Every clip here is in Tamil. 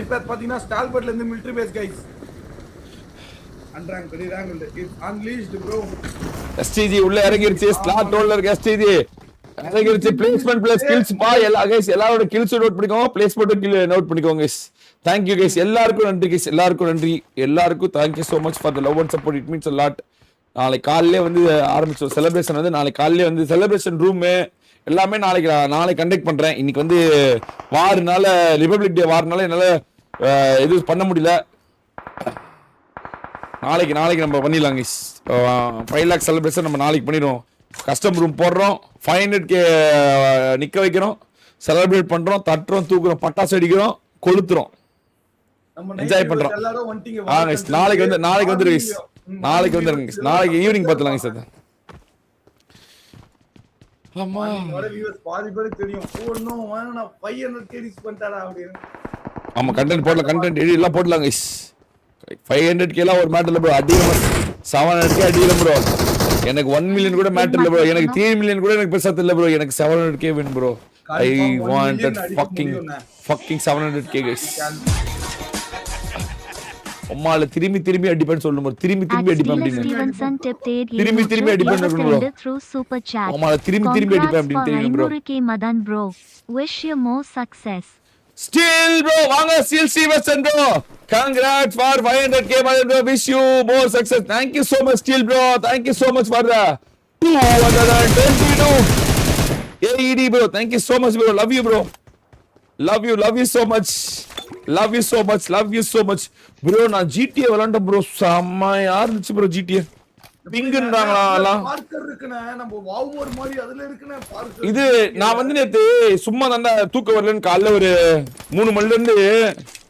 இப்போ பாத்தீங்கன்னா ஸ்டால்பர்ட்ல இருந்து மிலிட்டரி பேஸ் கைஸ் அன்றாங்க பெரிய ரேங்க் இட்ஸ் அன்லீஷ்ட் ப்ரோ. எஸ்டிஜி உள்ள இறங்கிருச்சு. ஸ்லாட் ரோல்ல இருக்கு எஸ்டிஜி இறங்கிருச்சு. பிளேஸ்மென்ட் பிளஸ் ஸ்கில்ஸ் பா. எல்லா கைஸ் எல்லாரோட கில்ஸ் நோட் பண்ணிக்கோங்க. பிளேஸ்மென்ட் நோட் பண்ணிக்கோங்க கைஸ். Thank you guys. எல்லாருக்கும் நன்றி guys. எல்லாருக்கும் நன்றி. எல்லாருக்கும் thank you so much for the love and support. It means a lot. நாளைக்கு காலையிலே வந்து ஆரம்பிச்சோம் செலிப்ரேஷன். வந்து நாளைக்கு காலையிலே வந்து செலிப்ரேஷன் ரூமு எல்லாமே நாளைக்கு கண்டக்ட் பண்றேன். இன்னைக்கு வந்து வாரனால ரிபப்ளிக் டே வாரனால என்னால எதுவும் பண்ண முடியல. நாளைக்கு நம்ம பண்ணிடலாம் கைஸ். 5 lakh செலிப்ரேஷன் நம்ம நாளைக்கு பண்ணிடுவோம். கஸ்டம் ரூம் போடுறோம். 500K நிக்க வைக்கிறோம். செலிப்ரேட் பண்றோம். தட்டுறோம், தூக்குறோம், பட்டாசு அடிக்கிறோம், கொளுத்துறோம், என்ஜாய் பண்றோம். நாளைக்கு வந்துருங்க. நாளைக்கு வந்துருங்க. நாளைக்கு ஈவினிங் பார்த்துலாம் சார். ஆமா பாதி பேருக்கு தெரியும். ஓ நான் 500K ரிஸ்க் பண்ணிட்டாரா அப்படின்னு. ஆமா கண்டென்ட் போடலாம். கண்டென்ட் எல்லாம் போடலாம் கைஸ். 500K எல்லாம் ஒரு மேட்டர்ல ப்ரோ. அதிகமா 700K அடியில ப்ரோ. எனக்கு 1 million கூட மேட்டர் இல்ல ப்ரோ. எனக்கு 3 million கூட எனக்கு பெருசா தெரியல ப்ரோ. எனக்கு 700K வேணும் bro. I want that fucking 700K guys. அம்மால திரும்பி அடிப்பேன்னு சொல்லுங்க ப்ரோ. திரும்பி அடிப்பேன் அப்படின்னு. திரும்பி அடிப்பேன்னு சொல்லுங்க ப்ரோ. அம்மால திரும்பி அடிப்பேன் அப்படின்னு தெரியும் bro. 500K Madan bro. Wish you more success. Still bro, வாங்க Still Stevenson bro. Congrats for 500K Madan bro. Wish you more success. Thank you so much Still bro. Thank you so much for the 222 AED bro. Thank you so much bro. Love you bro. Love you so much. Love you so much bro. நான் GTA விளையாண்டேன் bro. செம்மையா இருந்துச்சு bro GTA. பிங்குன்றாங்களா பார்க்கர் இருக்குனே. நம்ம வாவ் மாதிரி அதுல இருக்குனே பார்க்கர். இது நான் வந்து நேத்து சும்மா தான்டா தூக்க வரலன்னு காலைல ஒரு 3 மணில இருந்து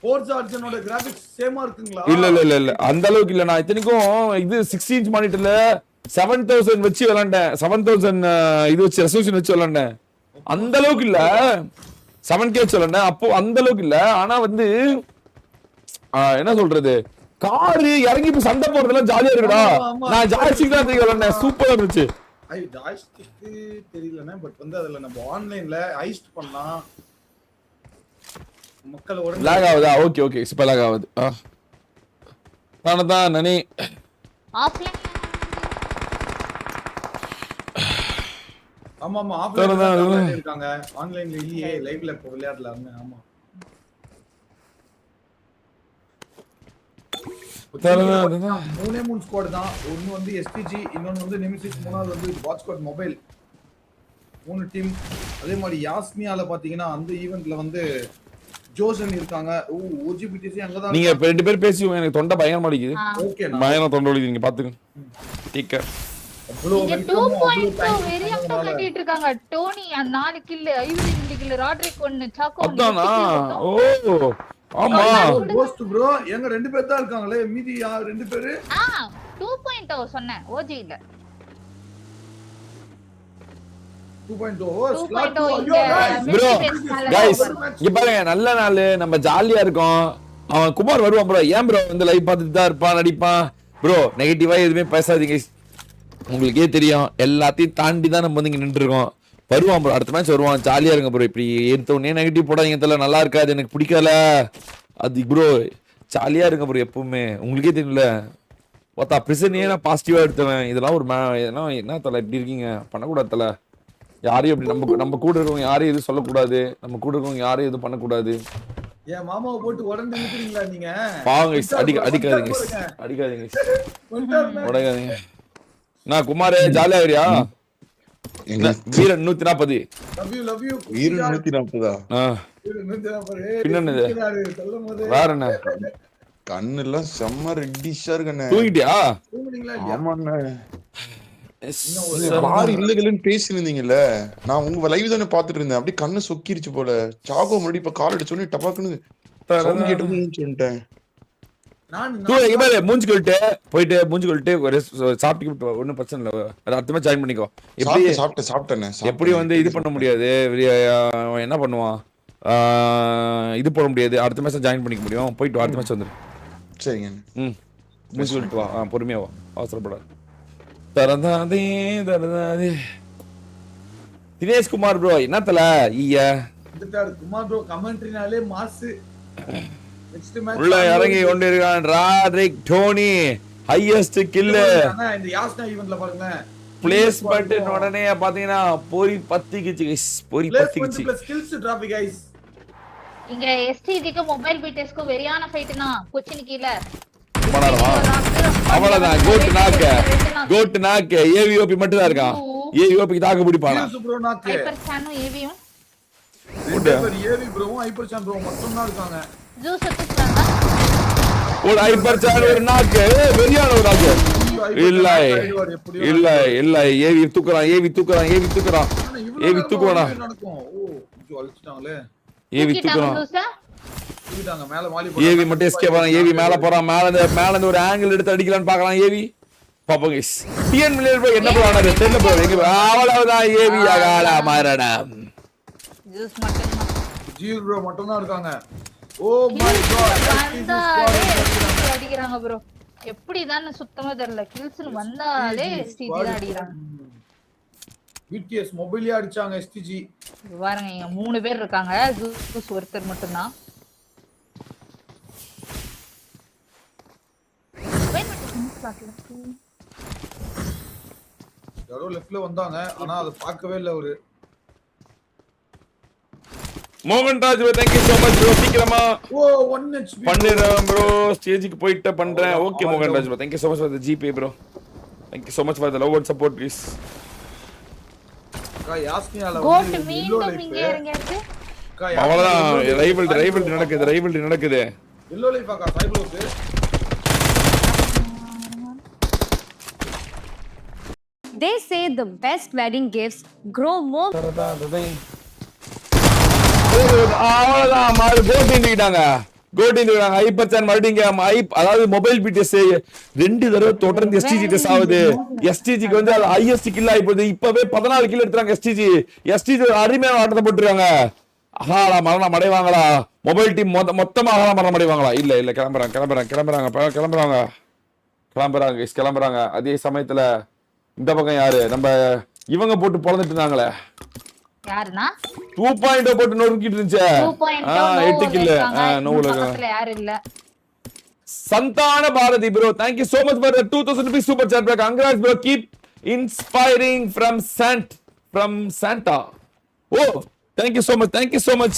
ஃபோர்ஸ் ஆர்ஜனோட கிராபிக்ஸ் சேமா இருக்குங்களா? இல்ல அந்த அளவுக்கு இல்ல. நான் இத்தனைக்கும் இது 6 inch மானிட்டர்ல 7000 வச்சு விளையாண்டேன். 7000 இது வச்சு ரெசல்யூஷன் வச்சு விளையாண்டேன். அந்த அளவுக்கு இல்ல. 7K வச்சு விளையாண்டேன். அப்போ அந்த அளவுக்கு இல்ல. ஆனா வந்து என்ன சொல்றது, காரு இறங்கி போய் சண்டை போறதெல்லாம் ஜாலியா இருக்குடா. நான் ஜாய்ஸ்டிக் தான் விளையாண்டேன். சூப்பரா இருந்துச்சு. ஜாய்ஸ்டிக் தெரியலனே. பட் வந்து அதுல நம்ம ஆன்லைன்ல ஹைஸ்ட் பண்ணலாம். மக்களோட லாக் ஆகுதா? ஓகே இப்ப லாக் ஆகுது. நானே Offline ஆமா ஆஃப்லைன்ல இருக்காங்க. ஆன்லைன்ல இல்லையே. லைவ்ல இப்ப விளையாடலாம். ஆமா மூணே 3 ஸ்குவாட் தான். ஒன்னு வந்து எஸ்பிஜி, இன்னொன்னு வந்து நெமிசிஸ், மூணாவது வந்து வாட்ச் ஸ்குவாட் மொபைல். 3 டீம். அதே மாதிரி யாஸ்மியால பாத்தீங்கன்னா அந்த ஈவென்ட்ல வந்து ஜோசன் இருக்காங்க. ஓஜிபிடிசி அங்க தான். நீங்க 2 பேர் பேசிங்க. எனக்கு தொண்டை பயங்கரமா அடிக்குது. ஓகே பயங்கரமா தொண்டை வலிக்குது. நீங்க பாத்துங்க. டீக்க இங்க 2.2 வெறியாட்டம் கட்டிட்டு இருக்காங்க. Tony 4 kill, Ivory 2 kill, Rodrick 1, Chacko 1. அதானா? ஓ ஆமா கோஸ்ட் ப்ரோ. எங்க 2 பேர் தான் இருக்காங்களே. மீதி 2 பேர் 2.0 சொன்னேன். ஓஜி இல்ல 2.0 ப்ரோ. गाइस இங்க பாருங்க, நல்ல நாள், நம்ம ஜாலியா இருக்கோம். அவன் குமார் வருவான் ப்ரோ. ஏன் ப்ரோ வந்து லைவ் பார்த்துட்டு தான் இருப்பான், நடிப்பான் ப்ரோ. நெகட்டிவா எதுவுமே பேசாதீங்க. உங்களுக்கே தெரியும், எல்லாத்தையும் தாண்டி தான் நம்ம வந்து இங்க நின்று இருக்கோம். வருவான் ப்ரோ. அடுத்த மேட்ச் வருவான். ஜாலியா இருங்க ப்ரோ. இப்படி எடுத்தோடனே நெகட்டிவ் போடாதீங்க. தெரியல நல்லா இருக்காது, எனக்கு பிடிக்கல அது ப்ரோ. ஜாலியா இருங்க ப்ரோ எப்பவுமே. உங்களுக்கே தெரியல பார்த்தா பிரச்சனையே நான் பாசிட்டிவா எடுத்துவேன். இதெல்லாம் ஒரு என்ன தலை இப்படி இருக்கீங்க, பண்ணக்கூடாது தலை. யாரையும் அப்படி நம்ம கூட இருக்கவங்க யாரையும் எதுவும் சொல்லக்கூடாது. நம்ம கூட இருக்கவங்க யாரையும் எதுவும் பண்ணக்கூடாது. ஏன் மாமாவை போட்டு உடனே நிக்கிறீங்களா நீங்க? பாவங்க அடிக்காதீங்க உடையாதீங்க. நான் குமாரே ஜாலியா வரியா? வீரன் 140. லவ் யூ வீரன் 140. பின்னது வேற என்ன? கண்ணெல்லாம் செம்ம ரெட்டிஷா இருக்கண்ணே. தூங்கிட்டியா? ஆமாண்ணே. பாரு இல்லன்னு பேசிருந்தீங்கல்ல, நான் உங்க லைவ் தானே பாத்துட்டு இருந்தேன். அப்படியே கண்ணு சொக்கிருச்சு போல. சாகோ முன்னாடி இப்ப கால் அடிச்சோன்னு டபாக்குன்னு சவுண்ட் கேட்டு சொல்லிட்டேன். மூஞ்சி கொள்ளிட்டு போயிட்டு மூஞ்சி கொள்ளிட்டு ஒரு சாப்பிட்டு ஒன்னும் பிரச்சனை இல்லை. அது அடுத்த மாதிரி ஜாயின் பண்ணிக்கோ. எப்படி சாப்பிட்டேன் எப்படி வந்து இது பண்ண முடியாது, என்ன பண்ணுவான், இது போட முடியாது. அடுத்த மேட்ச் ஜாயின் பண்ணிக்க முடியும். போயிட்டு அடுத்த மேட்ச் வந்துரு. சரிங்க. மூஞ்சி கொள்ளிட்டு வா. பொறுமையா வா, அவசரப்படாது. தரதாதே தரதாதே. தினேஷ்குமார் ப்ரோ என்ன தல ஈய குமார் ப்ரோ கமெண்ட்ரினாலே மாஸ். நெக்ஸ்ட் மேட்ச் உள்ள இறங்கி கொண்டிருக்கான் ராட்ரிக் டோனி ஹையஸ்ட் கில்லு. இந்த யாஸ்னா ஈவென்ட்ல பாருங்க பிளேஸ்மென்ட் உடனே பாத்தீங்கன்னா பொரி பத்திக்கிச்சு guys. பொரி பத்திக்கிச்சு. Plus skills trophy guys. இங்க எஸ்டிஜிக்கு மொபைல் பிடிஎஸ்க்கு வெரியான ஃபைட்னா கொச்சின் கீழ பண்ணறவா அவ்வளவுதான். கோட் நாக்கு ஏவிஓபி மட்டும் தான் இருக்கான். ஏவிஓபிக்கு தாக்கு பிடிப்பானா ப்ரோ நாக்கு hyper சானும் ஏவியும் AV ப்ரோவும் hyper San bro மட்டும் தான் இருக்காங்க. ஜூஸ் சுத்துறாங்க. ஒரு ஹைப்பர் சான் ஒரு நாக்கு வெரியான ஒரு நாக்கு. இல்ல இல்ல இல்ல ஏவி தூக்குறான் ஏவி தூக்குறான் ஏவி தூக்குறான் ஏவி தூக்குவானா நடக்கும். ஓ இது அழிச்சிட்டாங்களே. ஏவி தூக்குறான் தூக்கிட்டாங்க மேல வாலி ஏவி மட்டும் எஸ்கேப் ஆறான். ஏவி மேல போறான். மேல இருந்து ஒரு ஆங்கிள் எடுத்து அடிக்கலாம்னு பார்க்கறான் ஏவி. பாப்போம் गाइस. டிஎன் மில்லியன் ப்ரோ என்ன ப்ரோ ஆனது தெரியல ப்ரோ. எங்க அவ்வளவுதான் ஏவி அகால மரணம். ஜூஸ் மட்டும் தான். ஜீல் ப்ரோ மட்டும் தான் இருக்காங்க. ஓ மை காட் அடிக்குறாங்க ப்ரோ. எப்படிதான் சுத்தமா தெரியல. கில்ஸ் வந்தாலே எஸ்டிஜி தான் அடிக்குறாங்க. பிடிஎஸ் மொபைலியா அடிச்சாங்க எஸ்டிஜி. பாருங்க இங்க 3 பேர் இருக்காங்க. ஜூஸ் ஒருத்தர் மட்டும் தான். யாரோ லெஃப்ட்ல வந்தாங்க ஆனா அத பார்க்கவே இல்ல அவரு. Mohanraj bro thank you so much bro. சீக்கிரமா ஓ 1 HP பண்ணிரேன் ப்ரோ. ஸ்டேஜுக்கு போயிட்ட பண்றேன். Okay Mohanraj bro thank you so much for the GP bro. Thank you so much for the love and support please. யாஸ்னியால கோட் மீண்டும் இங்க இறங்கியாச்சு. அவ்வளவுதான். ரைவல்ரி நடக்குது. எல்லோ லைஃப் ஆகா சைப்ரோக்கு. They say the best wedding gifts grow more. அவ்வளவுதான் மாறு கோட்டின்னுட்டாங்க. ஹைப்பர் சான் மறுபடியும் அதாவது மொபைல் பிடிஎஸ் 2 தடவை தொடர்ந்து எஸ்டிஜி டெஸ்ட் ஆகுது. எஸ்டிஜிக்கு வந்து அது ஹையஸ்ட் கில் ஆகி போகுது. இப்பவே 14 கில் எடுத்துறாங்க எஸ்டிஜி அருமையான ஆட்டத்தை போட்டுருக்காங்க. அகால மரணம் அடைவாங்களா மொபைல் டீம் மொத்தமா அகால மரணம் அடைவாங்களா? இல்ல கிளம்புறாங்க. அதே சமயத்துல இந்த பக்கம் யாரு நம்ம இவங்க போட்டு பொழந்துட்டு இருந்தாங்களே யாருன்னா 2.0 போட்டு நொறுக்கிட்டு இருந்துச்சு. 8 கில் நோவுல யாரு இல்ல. சந்தான Bharathi bro thank you so much for the 2000 rupees super chat bro. Congrats bro. Keep inspiring from Santa. Oh thank you so much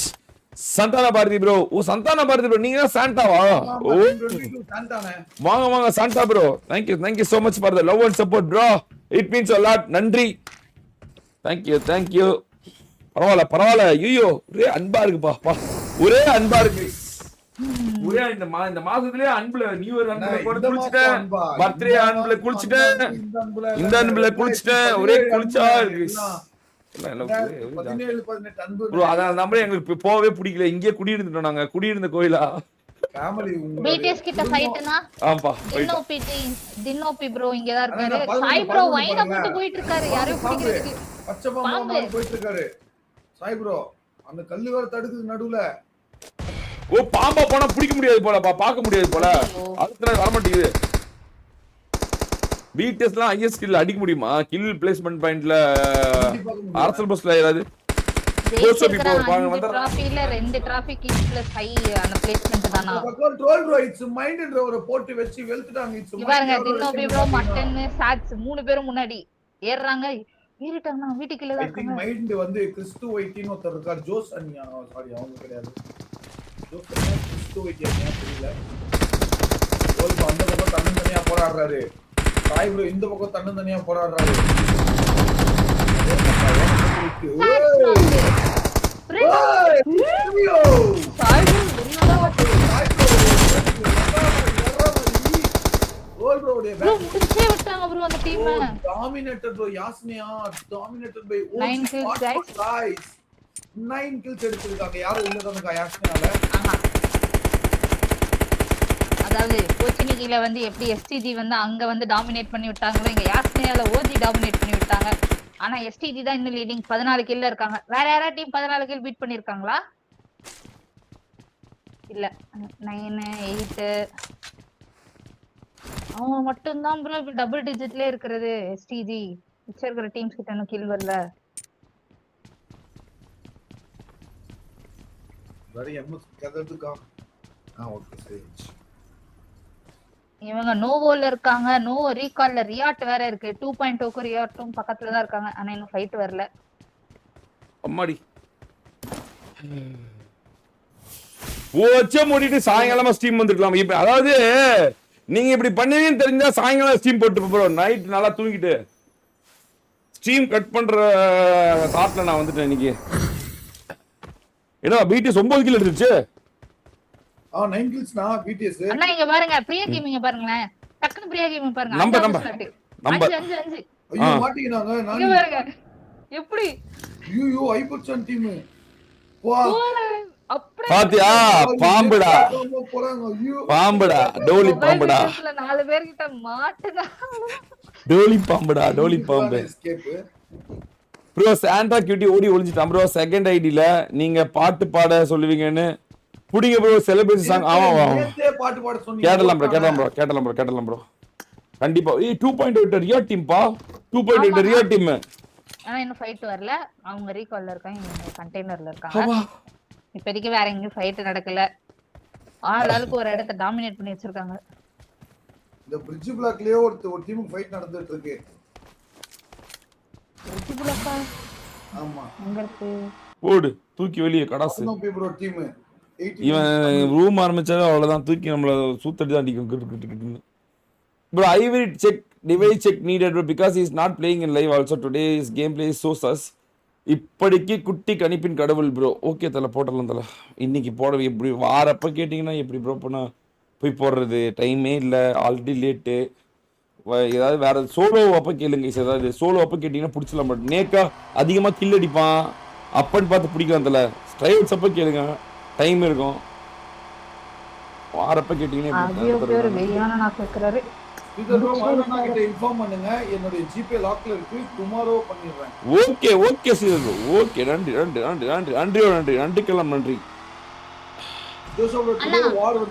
Santhana Bharathi bro. O Santhana Bharathi bro நீங்க சாண்டாவா? ஓ சாண்டானே வாங்க Santa bro. thank you so much for the love and support bro. It means a lot. நன்றி. thank you பரவாயில்ல. ஐயோ ஒரே அன்பா இருக்குப்பா. ஒரே அன்பா இருக்கு. ஒரே இந்த மாசத்துலயே அன்புல நியூ இயர் அன்புல போட்டு குளிச்சிட்டேன். பர்த்டே அன்புல குளிச்சிட்டேன். இந்த அன்புல குளிச்சிட்டேன். ஒரே குளிச்சா இருக்கு. ப்ரோ அதான் நம்மளே எங்களுக்கு போவே பிடிக்கல. இங்கே குடியிருந்துட்டோம் நாங்க. குடியிருந்த கோயிலா பிடிஎஸ் கிட்ட ஃபைட்னா ஆம்பா தின்னோபி ப்ரோ இங்க தான் இருக்காரு. சாய் ப்ரோ வைன போட்டு போயிட்டு இருக்காரு. யாரையும் பிடிக்கிறதுக்கு பச்சை பாம்பா போயிட்டு இருக்காரு சாய் ப்ரோ. அந்த கல்லு வேற தடுக்குது நடுவுல. ஓ பாம்பா போனா பிடிக்க முடியாது போலப்பா. பார்க்க முடியாது போல. அதுக்கு வர மாட்டேங்குது. பிடிஎஸ்லாம் ஹையஸ்ட் கில் அடிக்க முடியுமா? கில் பிளேஸ்மென்ட் பாயிண்ட்ல ஆர்சல் பஸ்ல ஏதாவது கோசோபி போ பாருங்க வந்து டிராஃபில 2 டிராஃபி கில் பிளஸ் ஹை அந்த பிளேஸ்மென்ட் தானா. கண்ட்ரோல் ப்ரோ இட்ஸ் மைண்ட்ன்ற ஒரு போட்டு வெச்சு வெல்த்துட்டாங்க. இட்ஸ் பாருங்க தின்னோபி ப்ரோ மட்டன் சாட்ஸ் 3 பேரும் முன்னாடி ஏறறாங்க. ஏறிட்டாங்க வீட்டுக்குள்ள தான் இருக்காங்க. மைண்ட் வந்து கிறிஸ்து வைட்டின் ஒருத்தர் இருக்கார். ஜோஸ் அன்யா சாரி அவங்க கிடையாது. ஜோஸ் கிறிஸ்து வைட்டியா தெரியல. ஓல்பா அந்த பக்கம் தன்னந்தனியா போராடுறாரு. சாய் ப்ரோ இந்த பக்கம் தன்னந்தனியா போராடுறாரு. Dominated bro Yasnia dominated by 9 kills எடுத்துட்டாங்க. யாரும் இல்லதானங்க யாஸ்னியால. அதாவது கோச்சினிகில வந்து எப்படி எஸ்டிஜி வந்து அங்க வந்து டாமினேட் பண்ணி விட்டாங்களோ இங்க யாஸ்னியால ஓஜி டாமினேட் பண்ணி விட்டாங்க. ஆனா எஸ்டிஜி தான் இன்னும் லீடிங் 14 கில்ல இருக்காங்க. வேற யாரா டீம் 14 கில் பீட் பண்ணிருக்காங்களா? இல்ல 9 8 அவங்க மட்டும் தான் ப்ரோ டபுள் டிஜிட்ல இருக்குது. எஸ்டிஜி மிச்ச இருக்கிற டீம்ஸ் கிட்ட இன்னும் கில் வரல. வேற எம்எஸ் கததுக்கா ஓகே சரி. இவங்க நோவோல இருக்காங்க. நோவோ ரீகால்ல ரியாட் வேற இருக்கு. 2.2க்கு ரியாட்டும் பக்கத்துல தான் இருக்காங்க. ஆனா இன்னும் ஃபைட் வரல. அம்மாடி ஓச்சே மூடிட்டு சாயங்காலமா ஸ்டீம் வந்துருக்கலாம். இப்ப அதாவது நீங்க இப்படி பண்ணுவீங்கன்னு தெரிஞ்சா சாயங்காலம் ஸ்டீம் போட்டு ப்ரோ. நைட் நல்லா தூங்கிட்டு ஸ்டீம் கட் பண்ற தாட்ல நான் வந்துட்டேன் இன்னைக்கு. ஏன்னா பிடிஎஸ் 9 கிலோ எடுத்துச்சு. 9 kills நான் BTS. அண்ணா இங்க பாருங்க பிரியா கேமிங்க பாருங்களேன். டக்குனு பிரியா கேமிங் பாருங்க. நம்பர் 5 ஐயோ மாட்டிக்கினாங்க. இங்க பாருங்க. எப்படி ஐயோ ஐபர்சன் டீம் வா அப்படியே பாத்தியா பாம்புடா போறாங்க. ஐயோ பாம்புடா டோலி பாம்புடா 4 பேர் கிட்ட மாட்டுதா. டோலி பாம்புடா டோலி பாம்பு. எஸ்கேப். ப்ரோ சாண்டா கியூட்டி ஓடி ஒளிஞ்சிட்டான் ப்ரோ. செகண்ட் ஐடில நீங்க பாட்டு பாட சொல்லுவீங்கன்னு புடிங்க ப்ரோ. செலிபிரேஷன் சாங் ஆமா நேத்தே பாட்டு பாட சொன்னீங்க. கேட்டலாம் ப்ரோ கண்டிப்பா. 2.8 ரியா டீம் பா. 2.8 ரியா டீம். ஆனா இன்னும் ஃபைட் வரல. அவங்க ரீகால்ல இருக்காங்க. இவங்க கண்டெய்னர்ல இருக்காங்க. இப்போதைக்கு வேற எங்கேயும் ஃபைட் நடக்கல. ஆளாளுக்கு ஒரு இடத்தை டாமினேட் பண்ணி வச்சிருக்காங்க. இந்த பிரிட்ஜ் பிளாக்லயே ஒரு டீம் ஃபைட் நடந்துட்டு இருக்கு. ஆமா எங்க இருக்கு? ஓடு தூக்கி வெளியே கடாசு. ப்ரோ டீம் இவன் ரூம் ஆரம்பிச்சாவே அவ்வளவுதான். தூக்கி நம்மள சூத்தடி தான் அடிக்கும். Bro, I will check device check needed bro because he is not playing in live also today. His gameplay is so sus. இப்படிக்கு குட்டி கணிப்பின் கடவுள் ப்ரோ. ஓகே தல போடலாம் தல. இன்னைக்கு போட எப்படி வாரப்ப கேட்டிங்கன்னா எப்படி ப்ரோ பண்ண போய் போடுறது டைமே இல்லை. Already late. ஏதாவது வேற சோலோ அப்போ கேளுங்க. ஏதாவது சோலோ அப்போ கேட்டிங்கன்னா பிடிச்சலாம். பட் நேக்கா அதிகமாக கில் அடிப்பான் அப்பன்னு பார்த்து பிடிக்கலாம் தல. ஸ்ட்ரைவ்ஸ் அப்போ கேளுங்க டைம் இருக்கும். வாரப்ப கேட்டிங்கன்னா இன்ஃபார்ம் பண்ணுங்க. என்னோட ஜிபே லாக்ல இருக்கு. டுமாரோ பண்ணிடுறேன். ஓகே ஓகே சீர் ப்ரோ. ஓகே நன்றி நன்றி நன்றி நன்றி நன்றி நன்றிக்கெல்லாம் நன்றி.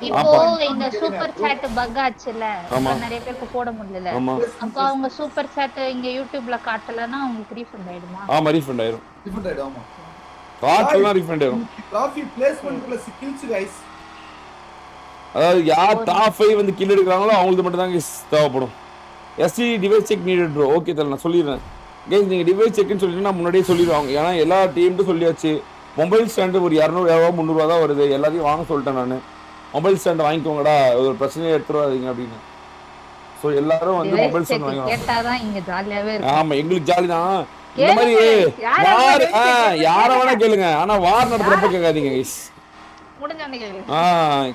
இப்போ இந்த சூப்பர் சாட் பக் ஆச்சுல. நிறைய பேருக்கு போட முடியல. அப்ப அவங்க சூப்பர் சாட் இங்க யூடியூப்ல காட்டலனா உங்களுக்கு ரீஃபண்ட் ஆயிடுமா? ஆமா ரீஃபண்ட் ஆயிடும். ரீஃபண்ட் ஆயிடும். ஆமா காட்டலனா ரீஃபண்ட் ஆயிடும். டிராஃபி பிளேஸ்மென்ட்ல ஸ்கில்ஸ் गाइस. அதாவது யார் டாப் 5 வந்து கில் எடுக்கறாங்களோ அவங்களுக்கு மட்டும் தான் தேவைப்படும். SD device check needed bro. Okay தல நான் சொல்லிடுறேன். गाइस நீங்க டிவைஸ் செக்னு சொல்லிட்டீங்கன்னா நான் முன்னாடியே சொல்லிடுவாங்க. ஏன்னா எல்லா டீம்ட்டு சொல்லியாச்சு. மொபைல் ஸ்டாண்டு ஒரு 200 300 தான் வருது. எல்லாத்தையும் வாங்க சொல்லிட்டேன் நான். மொபைல் ஸ்டாண்ட் வாங்கிக்கோங்கடா ஒரு பிரச்சனையே எடுத்துறாதீங்க அப்படின்னு. ஸோ எல்லாரும் வந்து மொபைல் ஸ்டாண்ட் வாங்க கேட்டாதான் இங்க ஜாலியாவே இருக்கு. ஆமா எங்களுக்கு ஜாலி தான். இந்த மாதிரி யார வேணா கேளுங்க. ஆனா வார் நடத்துறப்ப கேட்காதீங்க गाइस. முடிஞ்சவனே கேளு.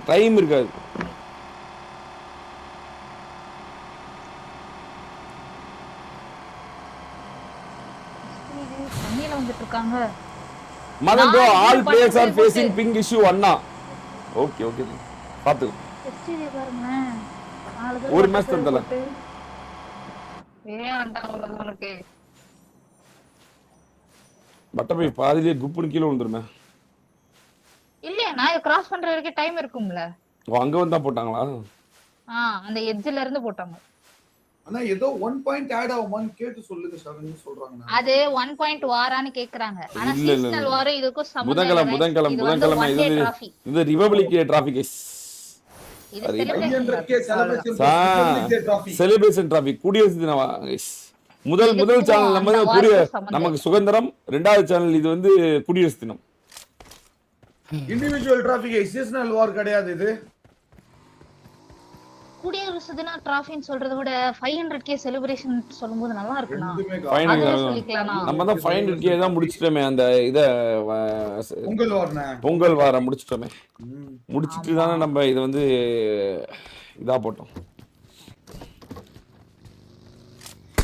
டைம் இருக்காது. தண்ணில வந்துட்டு இருக்காங்க. Madan bro all players are facing ping issue அண்ணா. ஓகே ஓகே பாத்து. எஸ்டிடி பாருங்க. ஒரு மேட்ச் தந்தல. உனக்கு பட்டபை பாதியிலே குப்புன்னு கீழ விழுந்துருமே. இல்ல நான் கிராஸ் பண்ற வரைக்கும் டைம் இருக்கும்ல. அங்க வந்தா போட்டாங்களா? அந்த எட்ஜ்ல இருந்து போட்டாங்க. அண்ணா ஏதோ 1 பாயிண்ட் ஆட் ஆகுமான்னு கேட்டு சொல்லுங்க ஷரன் சொல்றாங்க. அது 1 பாயிண்ட் வாரான்னு கேக்குறாங்க. ஆனா சீசனல் வார இதுக்கு சம்பந்தம் புதன்கிழமை இது ரிபப்ளிக் டே டிராஃபி गाइस. இது செலிப்ரேஷன் டிராஃபி குடியரசு தினம் गाइस. முதல் சேனல் நமக்கு சுதந்திரம். இரண்டாவது சேனல் இது வந்து குடியரசு தினம். Individual trophy guys. சீசனல் வார் கிடையாது இது. குடியரசு தின டிராஃபின்னு சொல்றத விட 500k செலிப்ரேஷன் சொல்லும்போது நல்லா இருக்குனா. நம்ம தான் 500k தான் முடிச்சிட்டோமே. அந்த இத பொங்கல் வார முடிச்சிட்டோமே. முடிச்சிட்டு தானே நம்ம இது வந்து இதா போட்டோம்.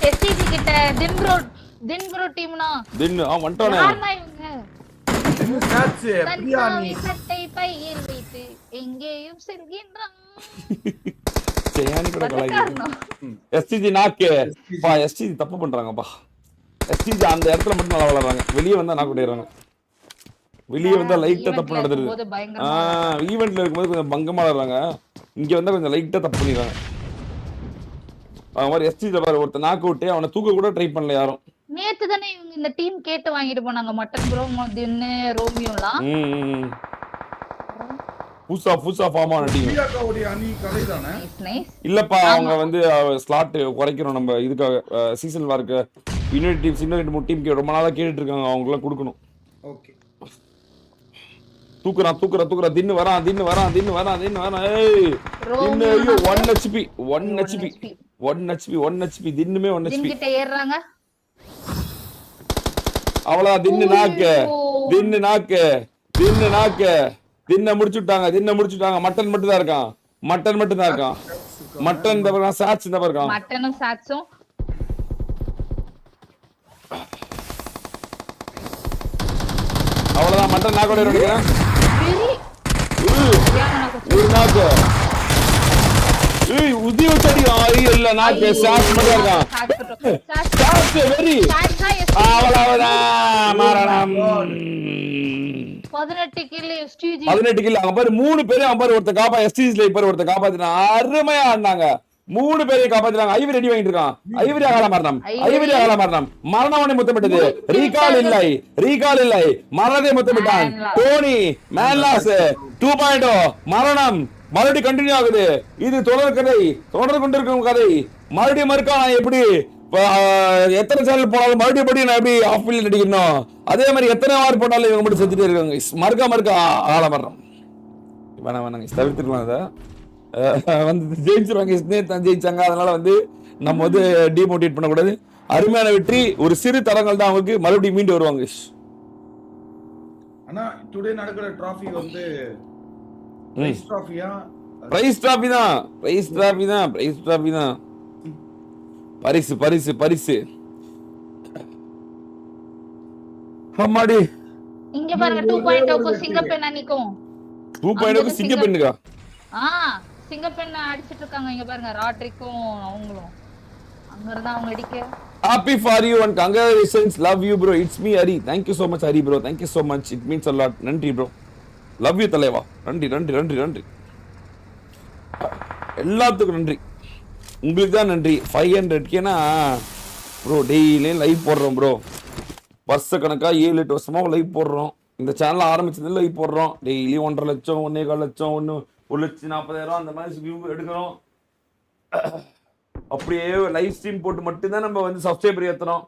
எஸ்டிஜி கிட்ட தின் ப்ரோ டீம்னா வந்துட்டானே. யாரா இவங்க? ஸ்டாட்ஸ் பிரியாணி சட்டை பையில் வைத்து எங்கேயும் செல்கின்றான். சேயானி கூட கலாய்க்கு. எஸ்டிஜி நாக்கு பா. எஸ்டிஜி தப்பு பண்றாங்கப்பா. எஸ்டிஜி அந்த இடத்துல மட்டும் நல்லா வளர்றாங்க. வெளியே வந்தா நாக்கு போயிடுறாங்க. வெளியே வந்தா லைட்டா தப்பு நடந்துருது. ஈவென்ட்ல இருக்கும்போது கொஞ்சம் பங்கமா வர்றாங்க. இங்க வந்தா கொஞ்சம் லைட்டா தப்பு பண்ணிடுறாங்க. அது மாதிரி எஸ்டிஜி பாரு ஒருத்தர் நாக்கு விட்டு அவனை தூக்க கூட ட்ரை பண்ணல யாரும். நேத்து தானே இவங்க இந்த டீம் கேட்டு வாங்கிட்டு போனாங்க. மட்டன் ப்ரோ தின்னு ரோமியோலாம். புதுசா ஃபார்ம் ஆன டீம். இந்தியாக்காவுடைய அணி கடை தானே? நைஸ். இல்லப்பா அவங்க வந்து ஸ்லாட் குறைக்கிறோம் நம்ம இதுக்காக சீசன் வார்க்கு இன்னொரு டீம்ஸ் இன்னும் 2-3 டீமுக்கு ரொம்ப நாளா கேட்டுட்டு இருக்காங்க, அவங்களாம் கொடுக்கணும். ஓகே. தூக்குறா தின்னு வரான் ஏய் தின்னு ஐயோ 1 HP தின்னுமே 1 HP கிட்ட ஏறுறாங்க. அவ்வளவுதான் தின்னு நாக்கு தின்ன முடிச்சுட்டாங்க. மட்டன் மட்டும் தான் இருக்கான் மட்டன் இந்த பக்கம் சாட்ஸ் இந்த பக்கம் மட்டனும் சாட்ஸும் அவ்வளவுதான் மட்டன் நாக்கோட நினைக்கிறேன். ஒரு நாக்கு உதி வச்சடி இல்ல நாக்கு சாட்ஸ் மட்டும் இருக்கான். சாட்ஸ் வெரி அவ்வளவுதான் மரணம். 18 கில் எஸ்டிஜி 18 கில் அங்க பாரு 3 பேரே அவன் பாரு ஒருத்த காப்பா எஸ்டிஜில பாரு ஒருத்த காப்பாத்தினா அருமையா ஆடினாங்க. 3 பேரையும் காப்பாத்தினாங்க. ஐவரி ரெடி வாங்கிட்டு இருக்கான். ஐவரி அகால மரணம் மரணவனை முத்தமிட்டது. ரீகால் இல்லை மரணத்தை முத்தமிட்டான். டோனி மேன்லாஸ் 2.0 மரணம் மறுபடியும் கண்டினியூ ஆகுது. இது தொடர் கொண்டிருக்கும் கதை. மறுபடியும் மறுக்கா நான் எப்படி எத்தனை சேனல் போனாலும் மறுபடியும் நான் எப்படி ஆஃப் மில்லியன் அடிக்கணும், அதே மாதிரி எத்தனை வார் போனாலும் இவங்க மட்டும் செத்துட்டே இருக்காங்க. மறுக்க ஆள மரணம் வேணாம் தவிர்த்துக்கலாம். அதை வந்து ஜெயிச்சிருவாங்க. நேத்தான் ஜெயிச்சாங்க. அதனால வந்து நம்ம வந்து டிமோட்டிவேட் பண்ணக்கூடாது. அருமையான வெற்றி. ஒரு சிறு தரங்கள் தான் அவங்களுக்கு. மறுபடியும் மீண்டு வருவாங்க. ஆனா டுடே நடக்கிற டிராஃபி வந்து பிரைஸ் டிராஃபி தான். பரிசு அம்மாடி. இங்க பாருங்க 2.0க்கு சிங்கப்பெண்ணா நிக்கும். 2.0க்கு சிங்கப்பெண்ணுக்கா? சிங்கப்பெண்ண அடிச்சிட்டு இருக்காங்க. இங்க பாருங்க ராட்ரிக்கும் அவங்களும் அங்க இருந்தா அவங்க அடிக்க. Happy for you and congratulations. Love you bro. It's me Hari. Thank you so much Hari bro. Thank you so much. It means a lot. நன்றி bro. Love you தலைவா. நன்றி. எல்லாத்துக்கும் நன்றி. உங்களுக்கு தான் நன்றி. 500Kனா ப்ரோ டெய்லியும் லைவ் போடுறோம் ப்ரோ. வருஷ கணக்கா 7-8 வருஷமா லைவ் போடுறோம். இந்த சேனல் ஆரம்பிச்சதுல லைவ் போடுறோம். டெய்லி 1.5 லட்சம் 1.25 லட்சம் 1,40,000 அந்த மாதிரி வியூ எடுக்கிறோம். அப்படியே லைவ் ஸ்ட்ரீம் போட்டு மட்டும்தான் நம்ம வந்து சப்ஸ்கிரைபர் ஏற்றுறோம்.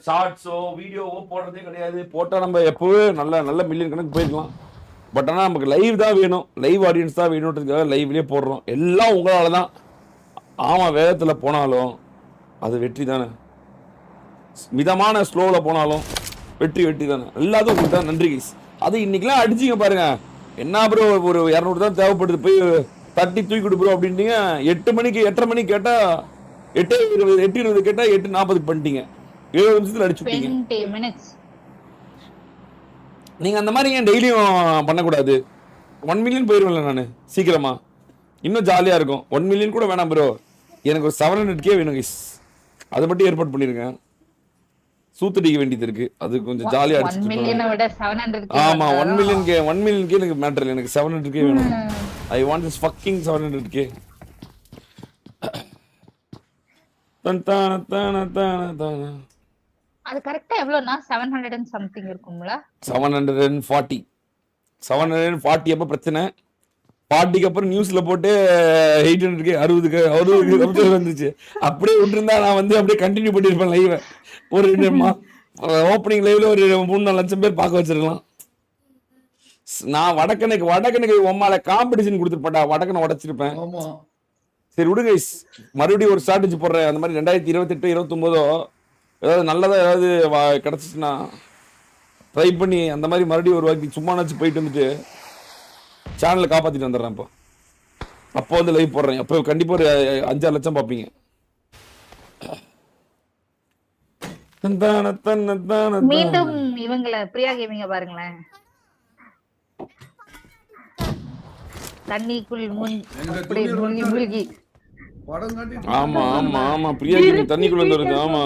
ஷார்ட்ஸோ வீடியோவோ போடுறதே கிடையாது. போட்டால் நம்ம எப்போவே நல்ல மில்லியன் கணக்கு போயிருக்கலாம். பட் ஆனால் நமக்கு லைவ் தான் வேணும், லைவ் ஆடியன்ஸ் தான் வேணுன்றதுக்காக லைவ்லேயே போடுறோம். எல்லாம் உங்களால தான். ஆமாம், வேகத்தில் போனாலும் அது வெற்றி தானே, மிதமான ஸ்லோவில் போனாலும் வெற்றி தானே. எல்லாத்துக்கும் உங்களுக்கு தான் நன்றி கைஸ். அது இன்னைக்கெல்லாம் அடிச்சிங்க பாருங்க. என்ன ப்ரோ ஒரு 200 தான் தேவைப்படுது, போய் தட்டி தூக்கி கொடு ப்ரோ அப்படின்ட்டீங்க. 8 மணிக்கு 8:30 மணிக்கு கேட்டால் 8:20 கேட்டால் 8:40 பண்ணிட்டீங்க. 7 நிமிஷத்தில் அடிச்சுட்டீங்க. நீங்கள் அந்த மாதிரி ஏன் டெய்லியும் பண்ணக்கூடாது? 1 மில்லியன் போயிருவேன்ல நான் சீக்கிரமா, இன்னும் ஜாலியாக இருக்கும். 1 மில்லியன் கூட வேணாம் ப்ரோ, எனக்கு ஒரு 700K வேணும் கைஸ். அதை மட்டும் ஏற்பாடு பண்ணிருங்க. சூத்தடிக்க வேண்டியது இருக்கு, அது கொஞ்சம் ஜாலியா அடிச்சுட்டு. ஆமா, 1 மில்லியன் எனக்கு மேட்டர் இல்லை, எனக்கு 700K வேணும். I want this fucking 700K. அது கரெக்ட்டா எவ்வளவுனா 700 and something இருக்கும்ல. 740 அப்ப பிரச்சனை. 40க்கு அப்புறம் நியூஸ்ல போட்டு 800K 60 வந்துச்சு. அப்படியே விட்டுருந்தா நான் வந்து அப்படியே கண்டினியூ பண்ணிருப்பேன் லைவ். ஒரு ஓப்பனிங் லைவ்ல ஒரு 3-4 லட்சம் பேர் பார்க்க வச்சிருக்கலாம். நான் வடக்கனுக்கு உம்மால காம்படிஷன் கொடுத்துருப்பேன்டா, வடக்கனை உடைச்சிருப்பேன். சரி விடுங்க, மறுபடியும் ஒரு ஸ்ட்ராட்டஜி போடுறேன். அந்த மாதிரி 2028-29 ஏதாவது நல்லதா ஏதாவது கிடைச்சிச்சுன்னா ட்ரை பண்ணி அந்த மாதிரி மறுபடியும் ஒரு வாக்கி சும்மா நாச்சு போயிட்டு வந்துட்டு சேனலை காப்பாத்திட்டு வந்துடுறேன். அப்போ வந்து லைவ் போடுறேன். அப்போ கண்டிப்பா ஒரு 5-6 லட்சம் பார்ப்பீங்க. மீண்டும் இவங்கள பிரியா கேமிங்க பாருங்களேன். தண்ணிக்குள் மூழ்கி. ஆமா ஆமா ஆமா, பிரியா கேமிங் தண்ணிக்குள்ள வந்துருக்கு. ஆமா,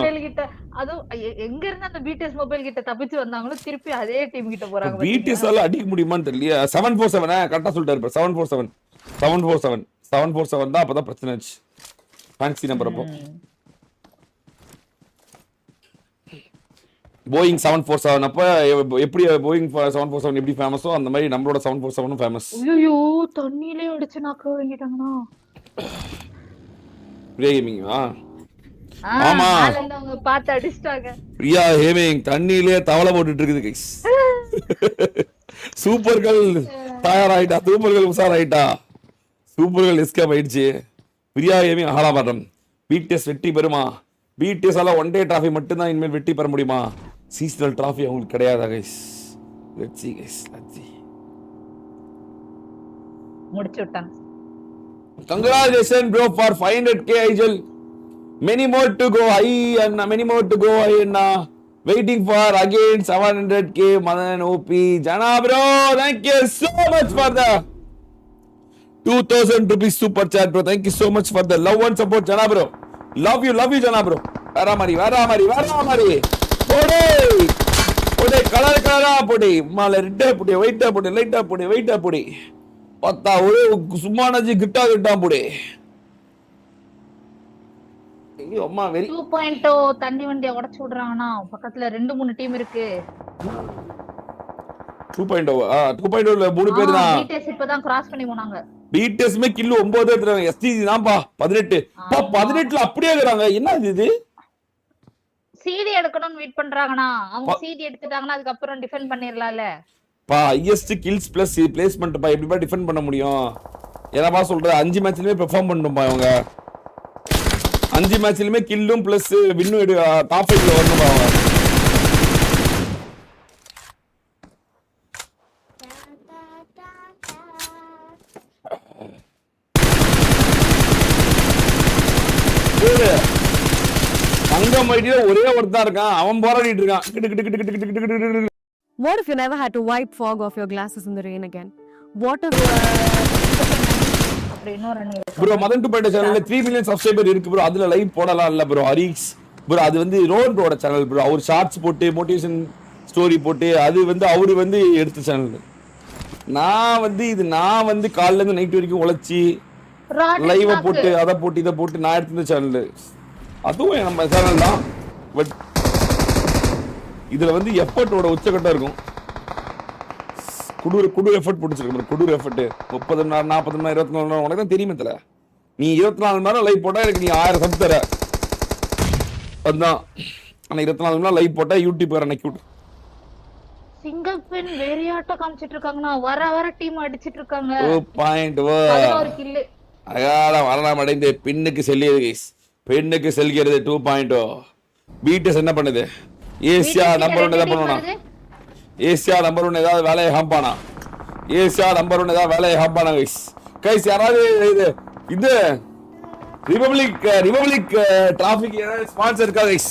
அதுவும் எங்க இருந்து அந்த பிடிஎஸ் மொபைல் கிட்ட தப்பிச்சு வந்தாங்களோ திருப்பி அதே டீம் கிட்ட போறாங்க. பிடிஎஸ் ஆல அடிக்க முடியுமான்னு தெரியல. 747 கரெக்டா சொல்லிட்டாரு. 747 தான். அப்பதான் பிரச்சனை ஆச்சு. Fancy number. அப்போ போயிங் 747 அப்ப எப்படி போயிங் 747 எப்படி ஃபேமஸோ அந்த மாதிரி நம்மளோட 747 ஃபேமஸ். ஐயோ தண்ணியிலே அடிச்சு நாக்க வாங்கிட்டாங்கண்ணா. பிரியா கேமிங்கா? ஆமா அவங்க பார்த்து அடிச்சிட்டாங்க. பிரியா கேமிங் தண்ணியிலே தவளை போட்டுட்டு இருக்குது கைஸ். சூப்பர்கள் தயாராயிட்டா, சூப்பர்கள் உஷாராயிட்டா, சூப்பர்கள் எஸ்கேப் ஆயிடுச்சு. பிரியா கேமிங் ஆளாபாட்டம். பிடிஎஸ் வெற்றி பெறுமா? பிடிஎஸ் ஆல ஒன் டே டிராஃபி மட்டும்தான் இனிமேல் வெற்றி பெற முடியுமா? சீசனல் டிராஃபி அவங்களுக்கு கிடையாதா guys? Let's see guys, let's see. முடிச்சு விட்டாங்க. Congratulations bro for 500k Aijal. Many more to go. Many more to go. Waiting for again 700k Madan OP. Jana bro, thank you so much for the 2000 rupees super chat bro. Thank you so much for the love and support Jana bro. Love you Jana bro. Vera mari. Pode color pode. Mala red pode, white pode, light pode, white pode. Patta ore சும்மானஜி Kitta pode. ஐயோ அம்மா வெரி 2.0 தண்ணி வண்டியை உடைச்சு விடுறாங்கண்ணா. பக்கத்துல 2-3 டீம் இருக்கு. 2.0 2.0ல 3 பேர் தான். பிடிஎஸ் இப்பதான் கிராஸ் பண்ணி போனாங்க. பிடிஎஸ்மே கில் 9 எடுத்துறாங்க. எஸ்டிஜி தான்ப்பா 18. 18ல அப்படியே இருக்கறாங்க. என்ன இது? சிடி எடுக்கணும்னு வெயிட் பண்றாங்கண்ணா. அவங்க சிடி எடுத்துட்டாங்கன்னா அதுக்கு அப்புறம் டிஃபெண்ட் பண்ணிரலாம்ல. பா ஹையஸ்ட் கில்ஸ் பிளஸ் பிளேஸ்மென்ட் பா எப்படிப்பா டிஃபெண்ட் பண்ண முடியும்? என்னப்பா சொல்ற? 5 மேட்ச்லயே பெர்ஃபார்ம் பண்ணணும்பா இவங்க. 5 மேட்ச்லயுமே கில்லும் பிளஸ் வின்னும் டாப் 5ல வரணும்பா அவங்க. தங்கம் ஐடியா ஒரே ஒருத்தா இருக்கான். அவன் போராடிட்டு இருக்கான். What if you never had to wipe fog off your glasses in the rain again? What if அப்படி இன்னொரு ரன் bro மதன் 2.0 சேனல்ல 3 மில்லியன் சப்ஸ்கிரைபர் இருக்கு bro. அதுல லைவ் போடலாம் இல்ல bro? ஹரிக்ஸ் bro அது வந்து ரோட் ப்ரோட சேனல் bro. அவர் ஷார்ட்ஸ் போட்டு மோட்டிவேஷன் ஸ்டோரி போட்டு அது வந்து அவரு வந்து எடுத்த சேனல். நான் வந்து காலைல இருந்து நைட் வரைக்கும் உழைச்சி லைவ போட்டு அத போட்டு இத போட்டு நான் எடுத்த சேனல். அதுவும் நம்ம சேனல் தான். பட் இதுல வந்து எஃபர்ட்டோட உச்சக்கட்டம் இருக்கும். குடூர் எஃபர்ட் போட்டுச்சிருக்க. குடூர் எஃபர்ட் 30 மணி நேரம் 40 மணி நேரம் 24 மணி நேரம் உனக்கு தான் தெரியுமே தல. நீ 24 மணி நேரம் லைவ் போட்டா எனக்கு நீ 1000 சப் தர. அதான் ஆனா 24 மணி நேரம் லைவ் போட்டா யூடியூப் கார நக்கி விட்டு. சிங்கிள் பின் வேரியாட்ட காமிச்சிட்டு இருக்காங்கண்ணா. வர டீம் அடிச்சிட்டு இருக்காங்க. 2.1 கில். அகால வரலாம் அடைந்து பின்னுக்கு செல்லியது கைஸ். பின்னுக்கு செல்கிறது 2.0. பிடிஎஸ் என்ன பண்ணுது? ஏசியா நம்பர் 1 தான் பண்ணுவானா? ஏசியா நம்பர் 1 ஏதாவது வேலையை ஹாம்பானா? ஏசியா நம்பர் 1 ஏதாவது வேலையை ஹாம்பானா கைஸ்? யாராவது இது ரிபப்ளிக் டிராஃபிக் ஏதாவது ஸ்பான்சர் இருக்கா கைஸ்?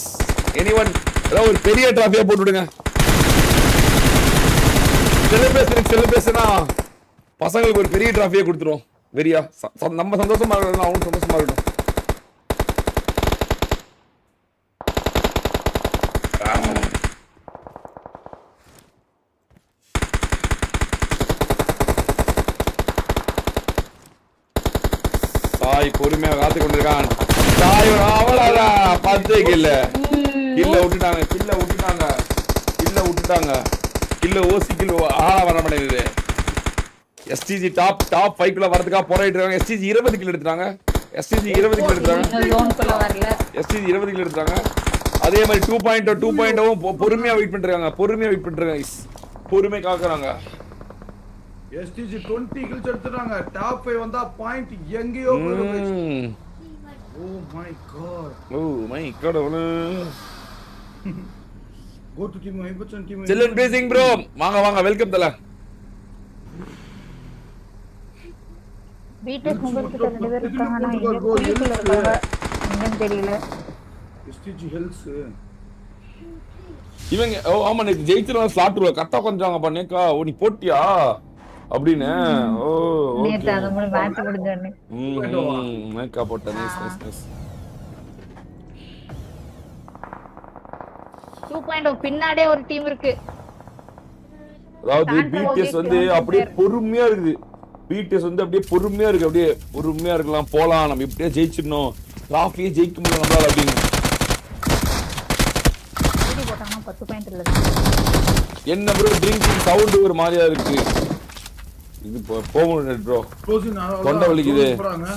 எனிவன் ஏதாவது ஒரு பெரிய டிராஃபியா போட்டு விடுங்க. செலிப்ரேஷனா பசங்களுக்கு ஒரு பெரிய டிராஃபியா கொடுத்துருவோம். வெரியா நம்ம சந்தோஷமா இருக்கணும், அவங்க சந்தோஷமா இருக்கணும். தாய் பொறுமையா காத்து கொண்டிருக்கான். தாய் அவ்வளவுதான் 10 கில்ல விட்டுட்டாங்க. கில்ல ஓசி கில் ஆளா வர மாட்டேங்குது. எஸ்டிஜி டாப் 5 வரதுக்காக போராடிட்டு இருக்காங்க. எஸ்டிஜி 20 கில் எடுத்துட்டாங்க. எஸ்டிஜி 20 கில் எடுத்தாங்க. அதே மாதிரி 2.0 பொறுமையா வெயிட் பண்றாங்க. பொறுமை காக்குறாங்க. எஸ்டிஜி 20 கில்ஸ் எடுத்துறாங்க. டாப் 5 வந்தா பாயிண்ட் எங்கயோ போகுது. Oh my god go to team hyperchan team Children blessing bro. வாங்க வெல்கம் தல. பிடிஎஸ் மொபைல் கிட்ட 2 பேர் இருக்காங்கனா இங்க இருக்காங்க. என்னன்னு தெரியல. எஸ்டிஜி ஹெல்ஸ் இவங்க ஆமா நீ ஜெயிச்சிரலாம் ஸ்லாட் கரெக்ட்டா கொஞ்சாங்க பண்ணேக்கா. நீ போட்டியா அப்படினே? நேத்து அந்த மூணு மேட்ச் முடிஞ்சோனே மேக்கா போட்ட. நைஸ் 2.0 பின்னாடியே ஒரு டீம் இருக்கு. அதாவது பிடிஎஸ் வந்து அப்படியே பொறுமையா இருக்குது. அப்படியே பொறுமையா இருக்கலாம். போலாம் நம்ம இப்படியே ஜெயிச்சிடணும். டிராஃபியே ஜெயிக்க முடியும் நம்மளால அப்படின்னு வீடியோ போட்டாங்கன்னா 10 பாயிண்ட் பக்கத்துல என்ன ப்ரோ ட்ரிங்கிங் சவுண்ட் ஒரு மாதிரியா இருக்கு. இது போமோனட் ப்ரோ. தொண்டை வலிக்குது.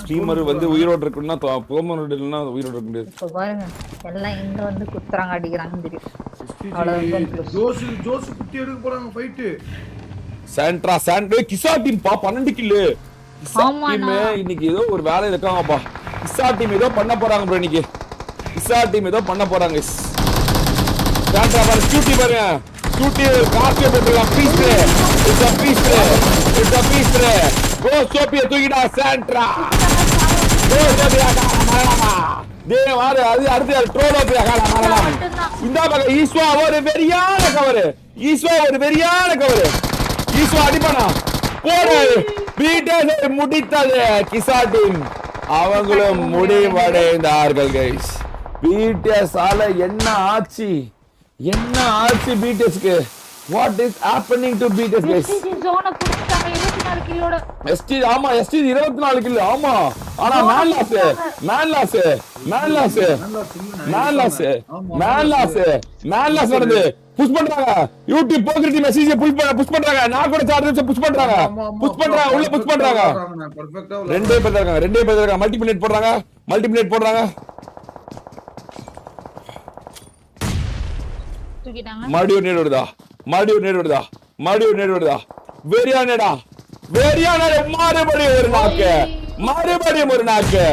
ஸ்ட்ரீமர் வந்து உயிரோட இருக்குன்னா போமோனட் இல்லனா உயிரோட இருக்க முடியாது. இப்ப பாருங்க எல்லாம் இங்க வந்து குத்துறாங்க அடிக்குறாங்க தெரியும். ஜோஸ் குட்டி எடுக்க போறாங்க ஃபைட். சாண்ட்ரா கிசா டீம் பா 12 கில். கிசா டீம் இன்னைக்கு ஏதோ ஒரு வேலை இருக்காங்கப்பா. கிசா டீம் ஏதோ பண்ண போறாங்க ப்ரோ இன்னைக்கு. கிசா டீம் ஏதோ பண்ண போறாங்க. சாண்ட்ரா பாரு ஸ்கூட்டி பாருங்க. ஸ்கூட்டி கார்க்கே போட்டுலாம் piece. It's a piece. Go Sophia தூக்கிடா சாண்ட்ரா. Go சோபியா மாரமா. டே வாரு அது அடுத்து ட்ரோலோபியா மாரமா. இந்த பக்கம் ஈஸ்வா ஒரு வெறியான கவர். ஈஸ்வா அடிப்பானா. போடு. பீட்டே முடித்தது கிசா டீம். அவங்களும் முடிவடைந்தார்கள் गाइस. BTS ஆல என்ன ஆச்சு BTSக்கு? What is happening to BTS guys? ஜோன புடிச்சாங்க 24 கிலோட. ஆமா ST 24 கிலோ ஆமா. ஆனா மேன் லாஸ் நடந்து புஷ் பண்றாங்க. யூடியூப் போகிரிட்டி மெசேஜ் புஷ் பண்றாங்க. நான் கூட சார்ஜ் புஷ் பண்றாங்க. உள்ள புஷ் பண்றாங்க. ரெண்டே பேர் இருக்காங்க. மல்டிபிளேட் போடுறாங்க. தூக்கிட்டாங்க. மறுபடியும் நேடு வருதா. வெறியானடா. மறுபடியும் ஒரு நாக்கு. மறுபடியும் ஒரு நாக்கு.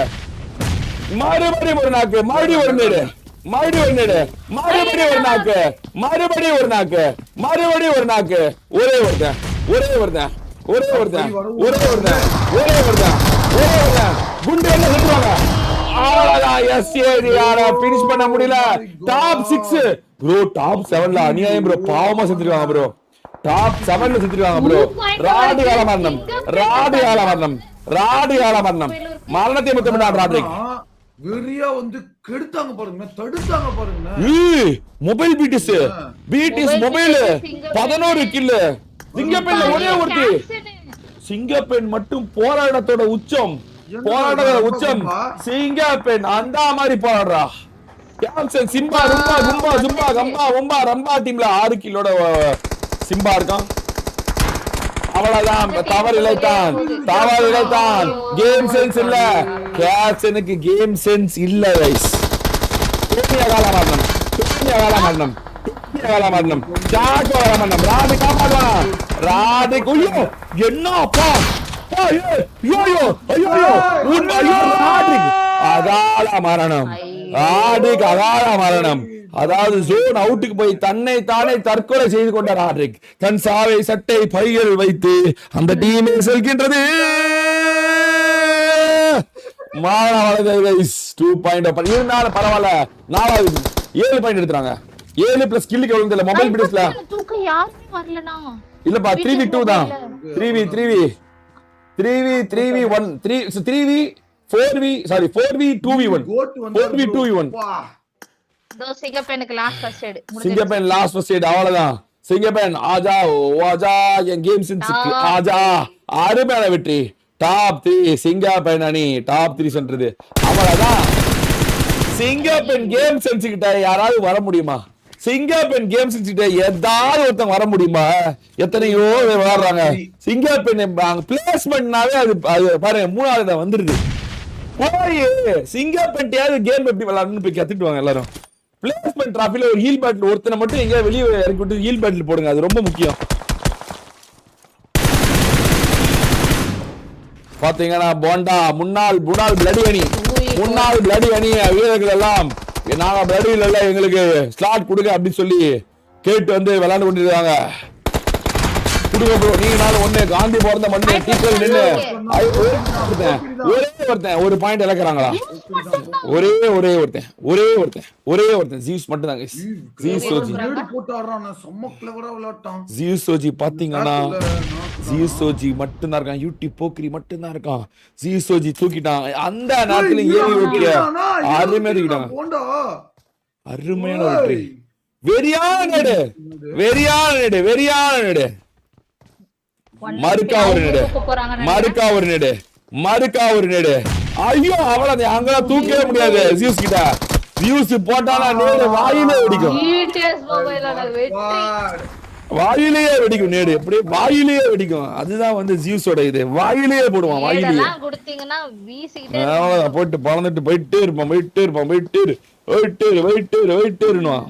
மறுபடியும் ஒரு நாக்கு. ஒரே ஒருத்தன். குண்டு என்ன சொல்றாங்க? அவ்வளவுதான். எஸ்ஏடிஆர் ஃபினிஷ் பண்ண முடியல. Top 6 bro. டாப் 7ல அநியாயம் ப்ரோ. பாவமா செத்துறாங்க ப்ரோ. டாப் 7ல செத்துறாங்க ப்ரோ. ராடி கால மரணம். மரணத்தை முத்தமிட்டான் ராட்ரிக். வெறியா வந்து கெடுத்தாங்க பாருங்க. தடுத்தாங்க பாருங்க. Mobile BTS mobile 11 kill. சிங்கப்பெண்ல ஒரே ஒருத்தி. சிங்கப்பெண் மட்டும் போராட்டத்தோட உச்சம். சிங்கப்பெண் அந்த மாதிரி போராடுறா. கேப்டன் சிம்பா ரம்பா டீம்ல 6 கிலோட சிம்பா இருக்கான். அவ்வளவுதான். தவறு இழைத்தான். கேம் சென்ஸ் இல்ல. கேப்டனுக்கு கேம் சென்ஸ் இல்ல गाइस. கால மரணம். ராடி காப்பாடுவான். என்னப்பா அகால மரணம். அதாவது ஜோன் அவுட்டுக்கு போய் தன்னை தானே தற்கொலை செய்து கொண்டார் ராட்ரிக். தன் சாவை சட்டை பையில் வைத்து அந்த டீமே செல்கின்றது. 2.0 இருந்தாலும் பரவாயில்ல. 4வது 7 பாயிண்ட் எடுத்துறாங்க. 7 பிளஸ் கில்லுக்கு எவ்வளவு தெரியல. மொபைல் பிடிஸ்ல தூக்க யாருமே வரலனா. இல்லப்பா 3v2 தான். 3v1 3v 4v sorry 4v2v1 4v2v1. தோ சிங்கப்பெனுக்கு லாஸ்ட் ஃபர்ஸ்ட் எய்ட். சிங்கப்பென் லாஸ்ட் ஃபர்ஸ்ட் எய்ட் அவ்வளவுதான். சிங்கப்பென் ஆஜா என் கேம் சென்ஸ்க்கு ஆஜா. அருமையான வெற்றி. டாப் 3 சிங்கப்பென் அணி டாப் 3 சென்றது. அவ்வளவுதான். சிங்கப்பென் கேம் சென்ஸ் கிட்ட யாராவது வர முடியுமா? சிங்கப்பென் கேம் சென்ஸ் கிட்ட ஏதாவது ஒருத்தன் வர முடியுமா? எத்தனையோ விளையாடுறாங்க. சிங்கப்பென் பிளேஸ்மெண்ட்னாவே அது பாருங்க 3வது வந்துருது. போய் சிங்கப்பென்டையாவது கேம் எப்படி விளையாடணும்னு போய் கத்துட்டுவாங்க எல்லாரும். பிளேஸ்மெண்ட் டிராஃபில ஒரு ஹீல் பேட்டில் ஒருத்தனை மட்டும் எங்க வெளியே இறக்கி விட்டு ஹீல் பேட்டில் போடுங்க. அது ரொம்ப முக்கியம். பாத்தீங்கன்னா போண்டா முன்னாள் பிளடி அணி வீரர்கள் எல்லாம் நாங்க பிளடியில் எல்லாம் எங்களுக்கு ஸ்லாட் கொடுங்க அப்படின்னு சொல்லி கேட்டு வந்து விளையாண்டு கொண்டிருக்காங்க. குடுங்க ப்ரோ. நீங்க நானும் ஒண்ணு காந்தி பிறந்த மண்ணு டீச்சர் நின்னு ஒரு பாயிண்ட் இழக்கிறாங்களா? ஒரே ஒருத்தன் ஜீஸ் மட்டும் தாங்க. ஜீஸ் சோஜி பாத்தீங்கன்னா ஜீஸ் சோஜி மட்டும் தான் இருக்கான். யூடியூப் போக்கிரி மட்டும் தான் இருக்கான். ஜீஸ் சோஜி தூக்கிட்டான். அந்த நேரத்துல ஏறி ஓட்டிய அருமையா தூக்கிட்டாங்க. அருமையான வெற்றி. வெறியான நடு. மறுக்கா ஒரு நெடு. ஐயோ அவ்வளவு அங்கெல்லாம் தூக்கவே முடியாது. ஜியூஸ் கிட்ட வியூஸ் போட்டாலும் நேடு வாயிலே வெடிக்கும். GTS மொபைலோட வெற்றி. வாயிலேயே வெடிக்கும் நேடு, அப்படியே வாயிலேயே வெடிக்கும். அதுதான் வந்து ஜியூஸோட இது, வாயிலேயே போடுவான், வாயிலேயே. இதெல்லாம் கொடுத்தீங்கன்னா வீசிக்கிட்டே அவ்வளவுதான், போட்டு பறந்துட்டு போயிட்டே இருப்பான், போயிட்டே இருப்பான், போயிட்டே இரு, போயிட்டே இரு, போயிட்டே இரு, போயிட்டே இருப்பான்.